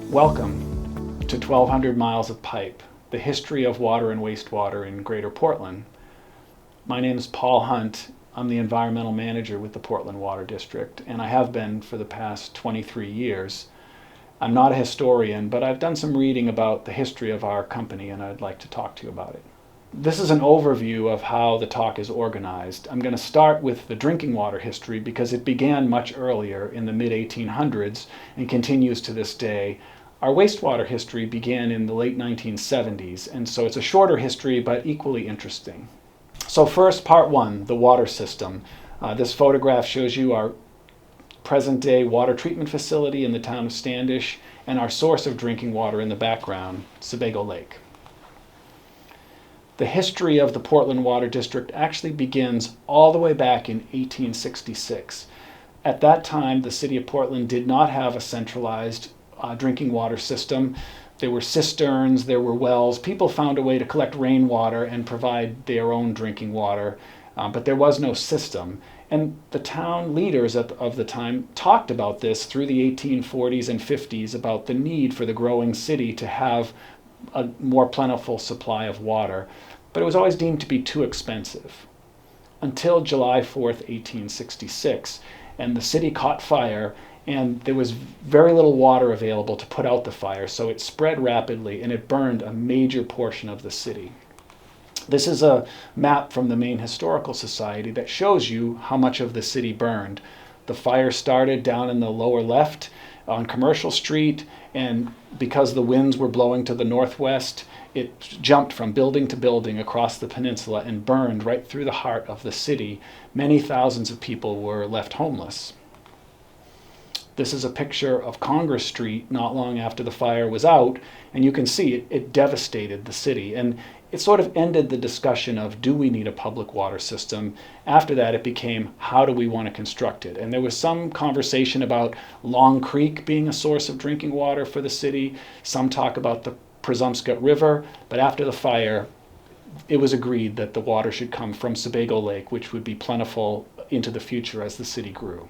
Welcome to 1200 Miles of Pipe, the history of water and wastewater in Greater Portland. My name is Paul Hunt. I'm the environmental manager with the Portland Water District, and I have been for the past 23 years. I'm not a historian, but I've done some reading about the history of our company, and I'd like to talk to you about it. This is an overview of how the talk is organized. I'm going to start with the drinking water history because it began much earlier in the mid-1800s and continues to this day. Our wastewater history began in the late 1970s, and so it's a shorter history but equally interesting. So first, part one, the water system. This photograph shows you our present-day water treatment facility in the town of Standish and our source of drinking water in the background, Sebago Lake. The history of the Portland Water District actually begins all the way back in 1866. At that time, the city of Portland did not have a centralized drinking water system. There were cisterns, there were wells. People found a way to collect rainwater and provide their own drinking water, but there was no system. And the town leaders of the time talked about this through the 1840s and 50s about the need for the growing city to have a more plentiful supply of water, but it was always deemed to be too expensive. Until July 4th, 1866, and the city caught fire, and there was very little water available to put out the fire, so it spread rapidly and it burned a major portion of the city. This is a map from the Maine Historical Society that shows you how much of the city burned. The fire started down in the lower left on Commercial Street, and because the winds were blowing to the northwest, it jumped from building to building across the peninsula and burned right through the heart of the city. Many thousands of people were left homeless. This is a picture of Congress Street not long after the fire was out, and you can see it devastated the city. And it sort of ended the discussion of, do we need a public water system? After that, it became, how do we want to construct it? And there was some conversation about Long Creek being a source of drinking water for the city. Some talk about the Presumpscot River, but after the fire, it was agreed that the water should come from Sebago Lake, which would be plentiful into the future as the city grew.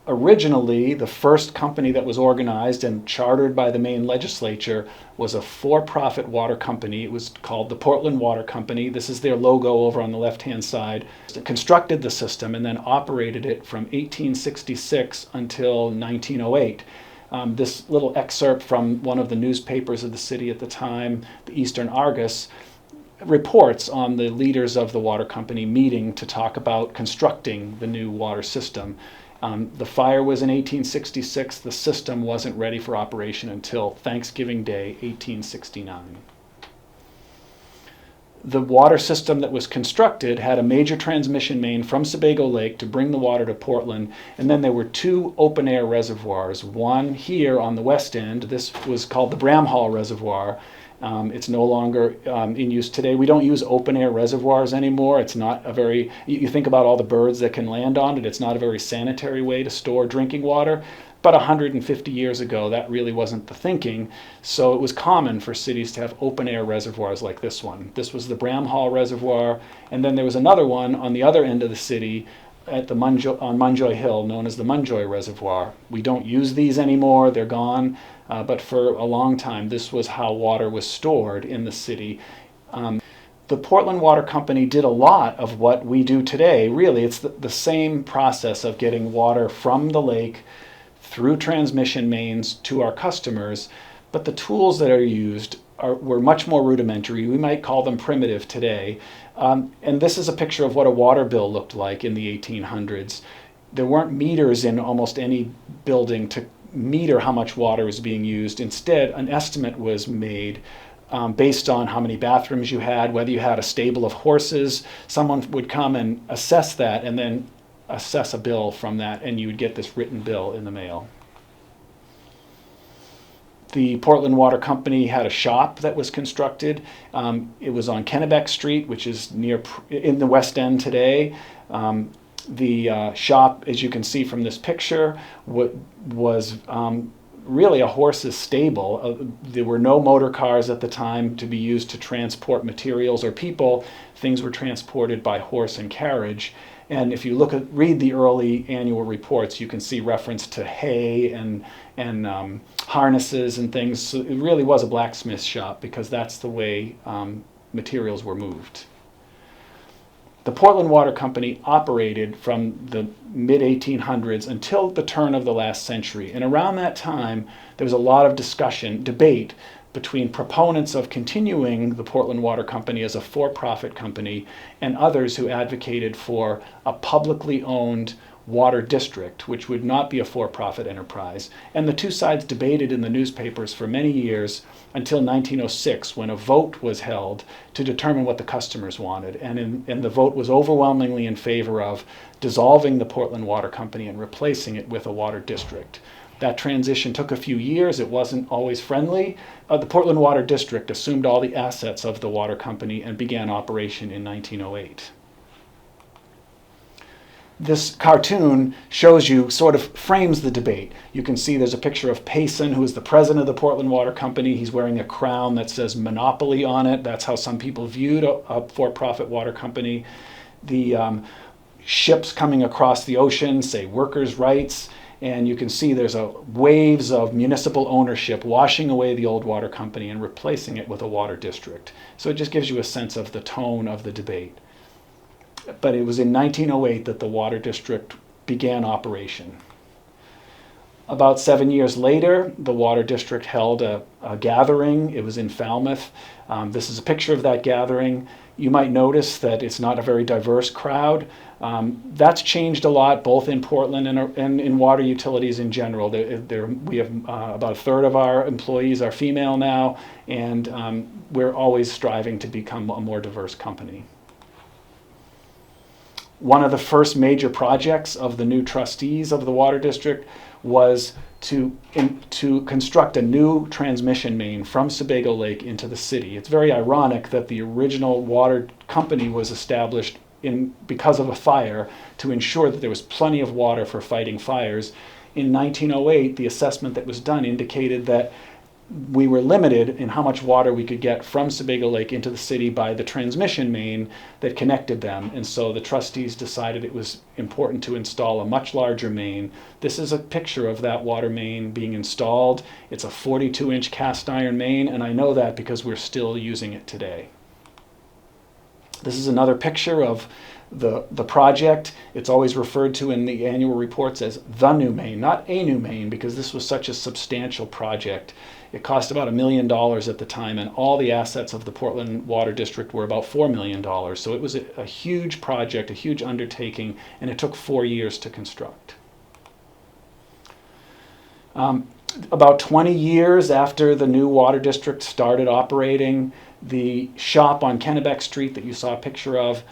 Originally, the first company that was organized and chartered by the Maine legislature was a for-profit water company. It was called the Portland Water Company. This is their logo over on the left-hand side. It constructed the system and then operated it from 1866 until 1908. This little excerpt from one of the newspapers of the city at the time, the Eastern Argus, reports on the leaders of the water company meeting to talk about constructing the new water system. The fire was in 1866. The system wasn't ready for operation until Thanksgiving Day, 1869. The water system that was constructed had a major transmission main from Sebago Lake to bring the water to Portland, and then there were two open-air reservoirs. One here on the west end. This was called the Bramhall Reservoir. It's no longer in use today. We don't use open-air reservoirs anymore. It's not a very, you think about all the birds that can land on it, it's not a very sanitary way to store drinking water. But 150 years ago, that really wasn't the thinking. So it was common for cities to have open-air reservoirs like this one. This was the Bramhall Reservoir, and then there was another one on the other end of the city at on Munjoy Hill, known as the Munjoy Reservoir. We don't use these anymore, they're gone, but for a long time this was how water was stored in the city. The Portland Water Company did a lot of what we do today. Really, it's the same process of getting water from the lake through transmission mains to our customers, but the tools that are used were much more rudimentary. We might call them primitive today. And this is a picture of what a water bill looked like in the 1800s. There weren't meters in almost any building to meter how much water was being used. Instead, an estimate was made based on how many bathrooms you had, whether you had a stable of horses. Someone would come and assess that and then assess a bill from that, and you would get this written bill in the mail. The Portland Water Company had a shop that was constructed. It was on Kennebec Street, which is in the West End today. The shop, as you can see from this picture, was really a horse's stable. There were no motor cars at the time to be used to transport materials or people. Things were transported by horse and carriage. And if you read the early annual reports, you can see reference to hay and harnesses and things. So it really was a blacksmith shop because that's the way materials were moved. The Portland Water Company operated from the mid-1800s until the turn of the last century. And around that time, there was a lot of debate between proponents of continuing the Portland Water Company as a for-profit company and others who advocated for a publicly owned water district, which would not be a for-profit enterprise. And the two sides debated in the newspapers for many years until 1906, when a vote was held to determine what the customers wanted. And the vote was overwhelmingly in favor of dissolving the Portland Water Company and replacing it with a water district. That transition took a few years. It wasn't always friendly. The Portland Water District assumed all the assets of the water company and began operation in 1908. This cartoon shows you, sort of frames the debate. You can see there's a picture of Payson, who is the president of the Portland Water Company. He's wearing a crown that says Monopoly on it. That's how some people viewed a for-profit water company. The ships coming across the ocean say workers' rights. And you can see there's waves of municipal ownership washing away the old water company and replacing it with a water district. So it just gives you a sense of the tone of the debate. But it was in 1908 that the water district began operation. About 7 years later, the water district held a gathering. It was in Falmouth. This is a picture of that gathering. You might notice that it's not a very diverse crowd. That's changed a lot, both in Portland and in water utilities in general. We have about a third of our employees are female now, and we're always striving to become a more diverse company. One of the first major projects of the new trustees of the water district was to construct a new transmission main from Sebago Lake into the city. It's very ironic that the original water company was established because of a fire to ensure that there was plenty of water for fighting fires. In 1908, the assessment that was done indicated that we were limited in how much water we could get from Sebago Lake into the city by the transmission main that connected them. And so the trustees decided it was important to install a much larger main. This is a picture of that water main being installed. It's a 42-inch cast iron main, and I know that because we're still using it today. This is another picture of the project. It's always referred to in the annual reports as the new main, not a new main, because this was such a substantial project. It cost about $1 million at the time, and all the assets of the Portland Water District were about $4 million. So it was a huge project, a huge undertaking, and it took 4 years to construct. About 20 years after the new water district started operating, the shop on Kennebec Street that you saw a picture of,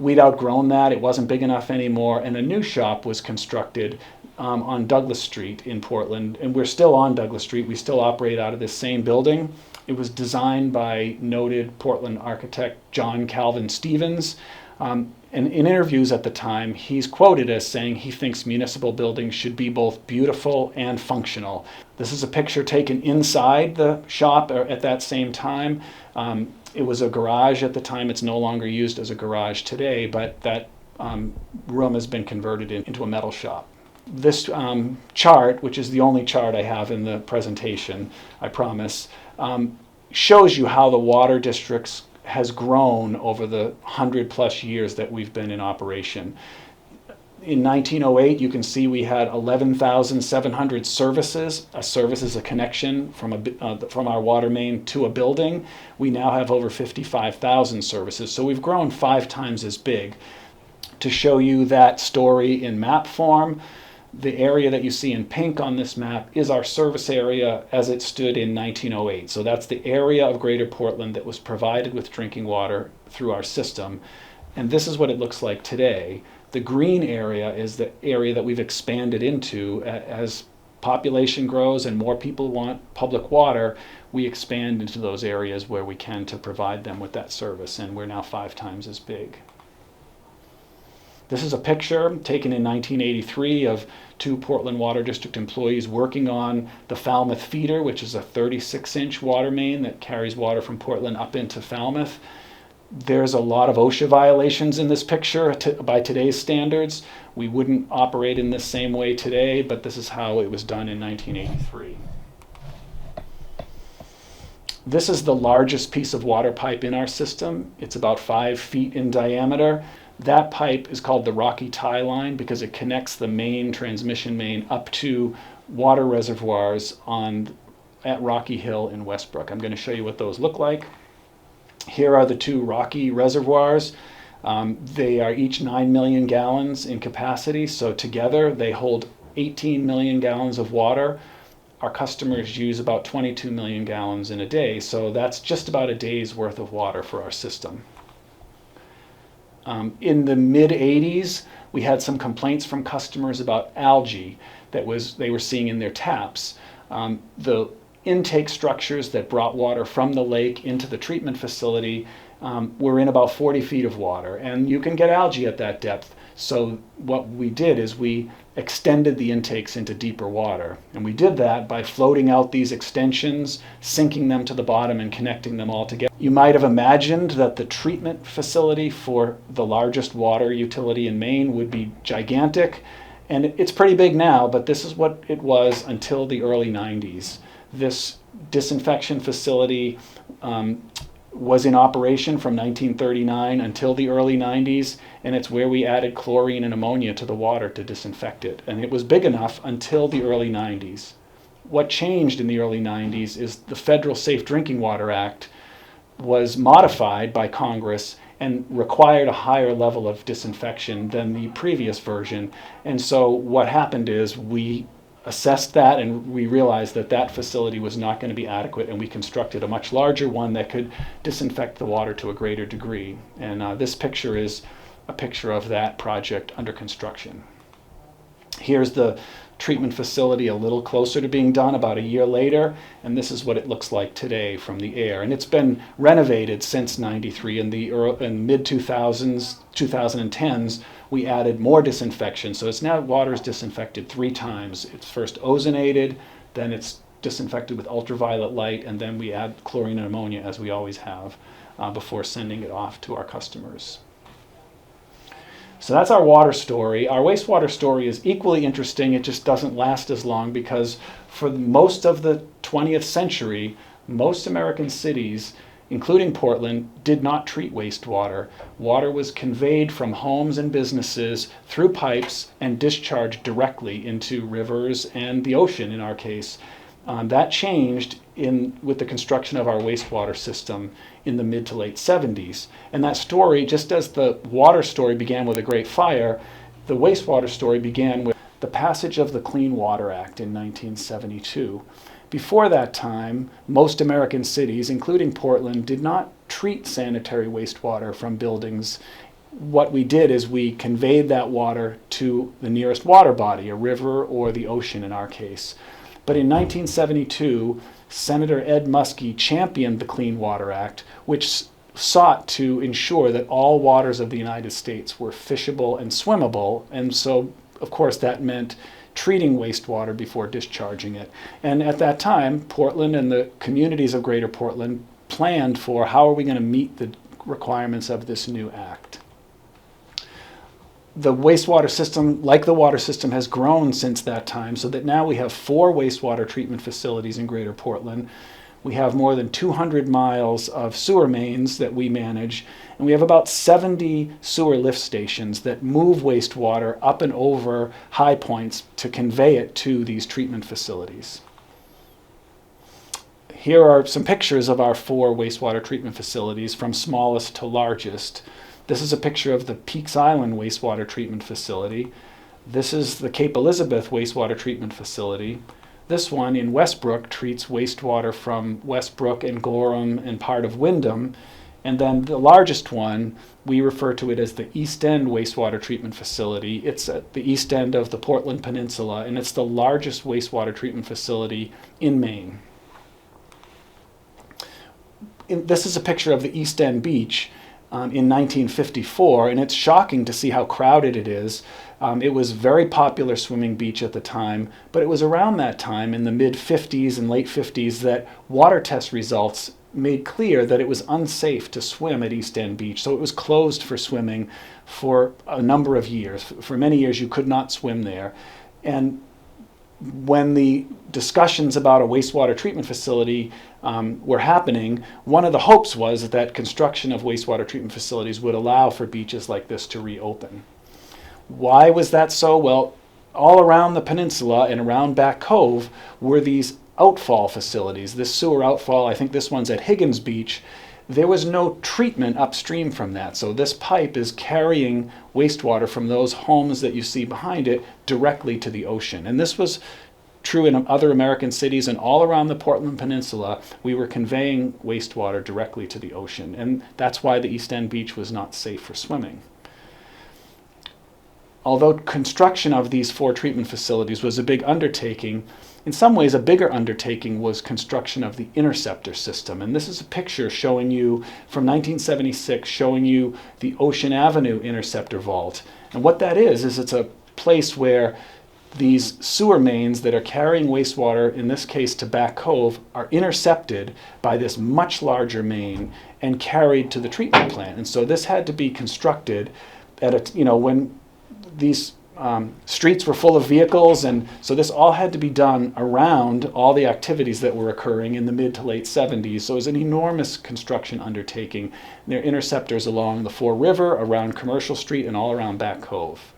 we'd outgrown that. It wasn't big enough anymore, and a new shop was constructed on Douglas Street in Portland, and we're still on Douglas Street. We still operate out of this same building. It was designed by noted Portland architect John Calvin Stevens. And in interviews at the time, he's quoted as saying he thinks municipal buildings should be both beautiful and functional. This is a picture taken inside the shop at that same time. It was a garage at the time. It's no longer used as a garage today, but that room has been converted into a metal shop. This chart, which is the only chart I have in the presentation, I promise, shows you how the water districts has grown over the 100+ years that we've been in operation. In 1908, you can see we had 11,700 services. A service is a connection from our water main to a building. We now have over 55,000 services. So we've grown 5 times as big. To show you that story in map form, the area that you see in pink on this map is our service area as it stood in 1908. So that's the area of Greater Portland that was provided with drinking water through our system. And this is what it looks like today. The green area is the area that we've expanded into. As population grows and more people want public water, we expand into those areas where we can to provide them with that service, and we're now 5 times as big. This is a picture taken in 1983 of 2 Portland Water District employees working on the Falmouth feeder, which is a 36-inch water main that carries water from Portland up into Falmouth. There's a lot of OSHA violations in this picture by today's standards. We wouldn't operate in this same way today, but this is how it was done in 1983. This is the largest piece of water pipe in our system. It's about 5 feet in diameter. That pipe is called the Rocky Tie Line because it connects the main transmission main up to water reservoirs at Rocky Hill in Westbrook. I'm going to show you what those look like. Here are the 2 Rocky reservoirs. They are each 9 million gallons in capacity, so together they hold 18 million gallons of water. Our customers use about 22 million gallons in a day, so that's just about a day's worth of water for our system. In the mid-'80s, we had some complaints from customers about algae that they were seeing in their taps. The intake structures that brought water from the lake into the treatment facility were in about 40 feet of water, and you can get algae at that depth. So what we did is we extended the intakes into deeper water, and we did that by floating out these extensions, sinking them to the bottom and connecting them all together. You might have imagined that the treatment facility for the largest water utility in Maine would be gigantic, and it's pretty big now, but this is what it was until the early 90s. This disinfection facility was in operation from 1939 until the early 90s, and it's where we added chlorine and ammonia to the water to disinfect it. And it was big enough until the early 90s. What changed in the early 90s is the Federal Safe Drinking Water Act was modified by Congress and required a higher level of disinfection than the previous version. And so what happened is we assessed that and we realized that that facility was not going to be adequate, and we constructed a much larger one that could disinfect the water to a greater degree. And this picture is a picture of that project under construction. Here's the treatment facility a little closer to being done about a year later, and this is what it looks like today from the air. And it's been renovated since 93. In the mid-2000s, 2010s, we added more disinfection. So it's now water is disinfected 3 times. It's first ozonated, then it's disinfected with ultraviolet light, and then we add chlorine and ammonia, as we always have, before sending it off to our customers. So that's our water story. Our wastewater story is equally interesting. It just doesn't last as long because for most of the 20th century, most American cities, including Portland, did not treat wastewater. Water was conveyed from homes and businesses through pipes and discharged directly into rivers and the ocean in our case. That changed with the construction of our wastewater system in the mid to late 70s. And that story, just as the water story began with a great fire, the wastewater story began with the passage of the Clean Water Act in 1972. Before that time, most American cities, including Portland, did not treat sanitary wastewater from buildings. What we did is we conveyed that water to the nearest water body, a river or the ocean in our case. But in 1972, Senator Ed Muskie championed the Clean Water Act, which sought to ensure that all waters of the United States were fishable and swimmable. And so, of course, that meant treating wastewater before discharging it. And at that time, Portland and the communities of Greater Portland planned for how are we going to meet the requirements of this new act. The wastewater system, like the water system, has grown since that time, so that now we have 4 wastewater treatment facilities in Greater Portland. We have more than 200 miles of sewer mains that we manage, and we have about 70 sewer lift stations that move wastewater up and over high points to convey it to these treatment facilities. Here are some pictures of our 4 wastewater treatment facilities from smallest to largest. This is a picture of the Peaks Island wastewater treatment facility. This is the Cape Elizabeth wastewater treatment facility. This one in Westbrook treats wastewater from Westbrook and Gorham and part of Windham. And then the largest one, we refer to it as the East End wastewater treatment facility. It's at the east end of the Portland Peninsula, and it's the largest wastewater treatment facility in Maine. This is a picture of the East End beach in 1954, and it's shocking to see how crowded it is. It was a very popular swimming beach at the time, but it was around that time in the mid-50s and late 50s that water test results made clear that it was unsafe to swim at East End Beach, so it was closed for swimming for a number of years. For many years you could not swim there. And when the discussions about a wastewater treatment facility were happening, one of the hopes was that construction of wastewater treatment facilities would allow for beaches like this to reopen. Why was that so? Well, all around the peninsula and around Back Cove were these outfall facilities. This sewer outfall, I think this one's at Higgins Beach, there was no treatment upstream from that. So this pipe is carrying wastewater from those homes that you see behind it directly to the ocean. And this was true in other American cities, and all around the Portland Peninsula, we were conveying wastewater directly to the ocean. And that's why the East End Beach was not safe for swimming. Although construction of these 4 treatment facilities was a big undertaking, in some ways a bigger undertaking was construction of the interceptor system. And this is a picture showing you from 1976, showing you the Ocean Avenue interceptor vault. And what that is it's a place where these sewer mains that are carrying wastewater, in this case to Back Cove, are intercepted by this much larger main and carried to the treatment plant. And so this had to be constructed at when these streets were full of vehicles, and so this all had to be done around all the activities that were occurring in the mid to late 70s. So it was an enormous construction undertaking. And there are interceptors along the Fore River, around Commercial Street, and all around Back Cove.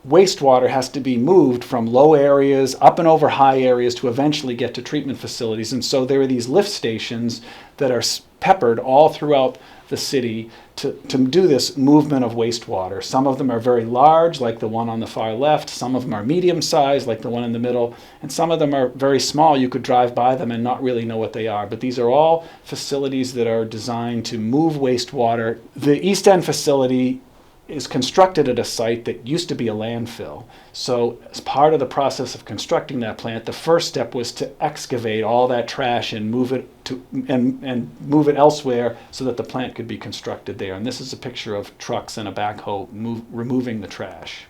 Wastewater has to be moved from low areas up and over high areas to eventually get to treatment facilities. And so there are these lift stations that are peppered all throughout the city to do this movement of wastewater. Some of them are very large, like the one on the far left. Some of them are medium sized, like the one in the middle. And some of them are very small. You could drive by them and not really know what they are. But these are all facilities that are designed to move wastewater. The East End facility is constructed at a site that used to be a landfill. So as part of the process of constructing that plant, the first step was to excavate all that trash and move it to and move it elsewhere so that the plant could be constructed there. And this is a picture of trucks and a backhoe removing the trash.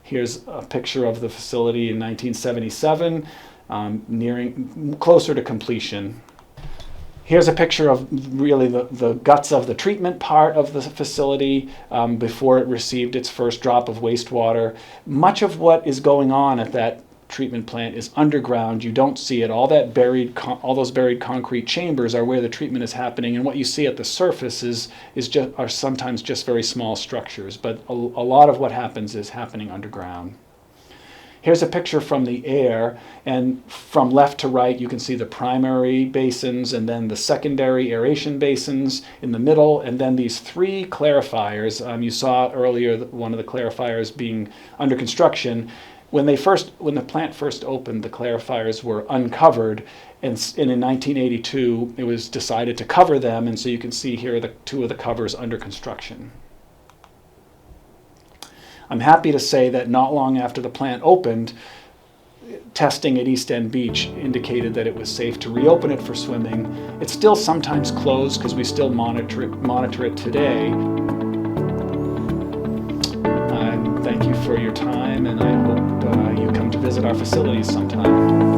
Here's a picture of the facility in 1977, nearing closer to completion. Here's a picture of really the guts of the treatment part of the facility before it received its first drop of wastewater. Much of what is going on at that treatment plant is underground. You don't see it. All those buried concrete chambers are where the treatment is happening, and what you see at the surface are sometimes just very small structures. But a lot of what happens is happening underground. Here's a picture from the air, and from left to right you can see the primary basins and then the secondary aeration basins in the middle, and then these 3 clarifiers. You saw earlier one of the clarifiers being under construction. When the plant first opened, the clarifiers were uncovered, and in 1982 it was decided to cover them, and so you can see here the 2 of the covers under construction. I'm happy to say that not long after the plant opened, testing at East End Beach indicated that it was safe to reopen it for swimming. It's still sometimes closed because we still monitor it today. Thank you for your time, and I hope you come to visit our facilities sometime.